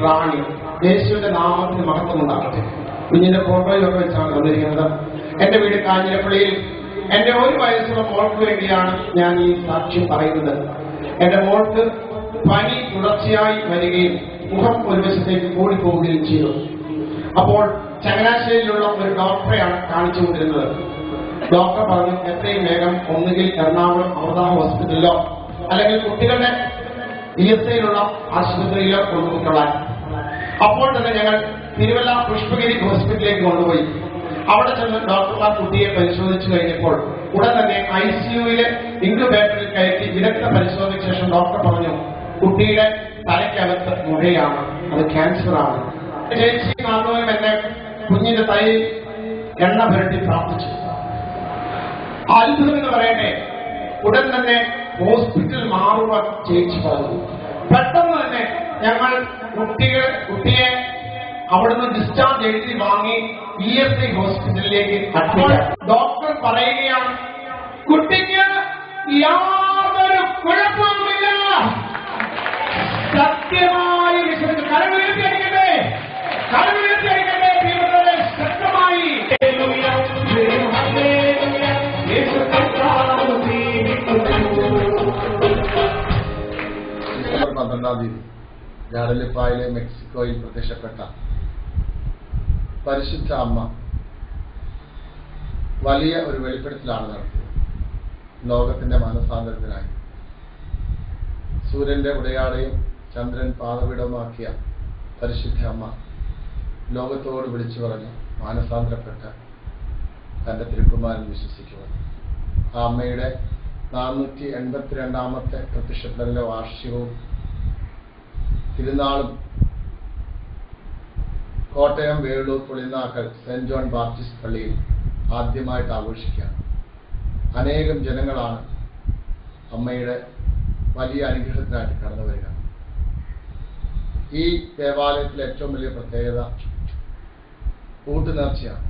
റാണി. യേശുവിന്റെ നാമത്തിന് മഹത്വമുണ്ടാകട്ടെ. കുഞ്ഞിന്റെ ഫോട്ടോയിലൊക്കെ വെച്ചാണ് വന്നിരിക്കുന്നത്. എന്റെ വീട് കാഞ്ഞിരപ്പള്ളിയിൽ എന്റെ 1 വയസ്സുള്ള മോൾക്ക് വേണ്ടിയാണ് ഞാൻ ഈ സാക്ഷ്യം പറയുന്നത്. എന്റെ മോൾക്ക് പനി തുടർച്ചയായി വരികയും മുഖം ഒരു വശത്തേക്ക് കൂടിപ്പോവുകയും ചെയ്തു. അപ്പോൾ ചങ്ങനാശ്ശേരിയിലുള്ള ഒരു ഡോക്ടറെയാണ് കാണിച്ചുകൊണ്ടിരുന്നത്. ഡോക്ടർ പറഞ്ഞു, എത്രയും വേഗം ഒന്നുകിൽ എറണാകുളം അമൃത ഹോസ്പിറ്റലിലോ അല്ലെങ്കിൽ കുട്ടികളുടെ ESIയിലുള്ള ആശുപത്രിയിലോ കൊണ്ടുപോയിക്കൊള്ളാൻ. അപ്പോൾ തന്നെ ഞങ്ങൾ തിരുവല്ല പുഷ്പഗിരി ഹോസ്പിറ്റലിലേക്ക് കൊണ്ടുപോയി. അവിടെ ചെന്ന് ഡോക്ടർമാർ കുട്ടിയെ പരിശോധിച്ചു കഴിഞ്ഞപ്പോൾ ഉടൻ തന്നെ ICUവിലെ ഇൻക്യുബേറ്ററിൽ കയറ്റി വിദഗ്ധ പരിശോധനയ്ക്ക് ശേഷം ഡോക്ടർ പറഞ്ഞു, കുട്ടിയുടെ തലയ്ക്കകത്ത് മുഴയാണ്, അത് ക്യാൻസറാണ്. ചേച്ചി മാധവനും എന്നെ കുഞ്ഞിന്റെ തലയിൽ എണ്ണ പുരട്ടി പ്രാർത്ഥിച്ചു. അത്ഭുതം എന്ന് പറയട്ടെ, ഉടൻ തന്നെ ഹോസ്പിറ്റൽ മാറുവാൻ ചേച്ചി പറഞ്ഞു. പെട്ടെന്ന് തന്നെ ഞങ്ങൾ കുട്ടിയെ അവിടുന്ന് ഡിസ്ചാർജ് എഴുതി വാങ്ങി ESI ഹോസ്പിറ്റലിലേക്ക് അഡ്മിറ്റ്. ഡോക്ടർ പറയുകയാണ്, കുട്ടിക്ക് യാതൊരു കുഴപ്പവുമില്ല. സത്യമായി വിശ്വസിച്ച് കരമുയർത്തിയടിക്കട്ടെ, കരമുയർത്തിയടിക്കട്ടെ. ദൈവത്തെ ശക്തമായി 12-ാം തീയതി ഗാഡലിപ്പായിലെ മെക്സിക്കോയിൽ പ്രത്യക്ഷപ്പെട്ട പരിശുദ്ധ അമ്മ വലിയ ഒരു വെളിപ്പെടുത്തലാണ് നടത്തിയത്. ലോകത്തിന്റെ മാനസാന്തരത്തിനായി സൂര്യന്റെ ഉടയാടയും ചന്ദ്രൻ പാദപീഠമാക്കിയ പരിശുദ്ധ അമ്മ ലോകത്തോട് വിളിച്ചു പറഞ്ഞു, മാനസാന്തരപ്പെട്ട് തന്റെ തിരുക്കുമാരൻ വിശ്വസിക്കുക. ആ അമ്മയുടെ 482ാമത്തെ പ്രത്യക്ഷപ്പെടലിന്റെ വാർഷികവും തിരുനാളും Kottayam Velur Pulinakkal Saint John Baptist പള്ളിയിൽ ആദ്യമായിട്ട് ആഘോഷിക്കുകയാണ്. അനേകം ജനങ്ങളാണ് അമ്മയുടെ വലിയ അനുഗ്രഹത്തിനായിട്ട് കടന്നു വരിക. ഈ ദേവാലയത്തിലെ ഏറ്റവും വലിയ പ്രത്യേകത ഊട്ടുനേർച്ചയാണ്.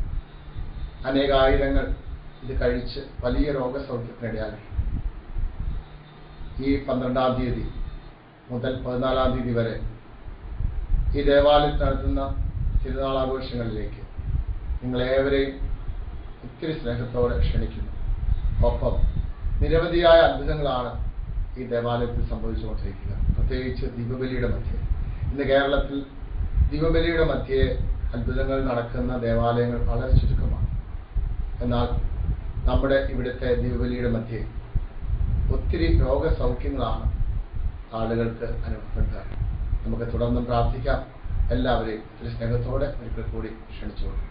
അനേകായിരങ്ങൾ ഇത് കഴിച്ച് വലിയ രോഗസൗഖ്യത്തിനിടയാക്കി. ഈ 12-ാം തീയതി മുതൽ 14-ാം തീയതി വരെ ഈ ദേവാലയത്തിൽ നടത്തുന്ന തിരുനാളാഘോഷങ്ങളിലേക്ക് നിങ്ങളേവരെയും ഒത്തിരി സ്നേഹത്തോടെ ക്ഷണിക്കുന്നു. ഒപ്പം നിരവധിയായ അത്ഭുതങ്ങളാണ് ഈ ദേവാലയത്തിൽ സംഭവിച്ചുകൊണ്ടിരിക്കുക. പ്രത്യേകിച്ച് ദീപബലിയുടെ മധ്യേ. ഇന്ന് കേരളത്തിൽ ദീപബലിയുടെ മധ്യേ അത്ഭുതങ്ങൾ നടക്കുന്ന ദേവാലയങ്ങൾ വളരെ ചുരുക്കമാണ്. എന്നാൽ നമ്മുടെ ഇവിടുത്തെ ദീപബലിയുടെ മധ്യേ ഒത്തിരി രോഗസൗഖ്യങ്ങളാണ് ആളുകൾക്ക് അനുഭവപ്പെടുക. നമുക്ക് തുടർന്നും പ്രാർത്ഥിക്കാം. എല്ലാവരെയും ഒത്തിരി സ്നേഹത്തോടെ ഒരിക്കൽ കൂടി ക്ഷണിച്ചുകൊള്ളു.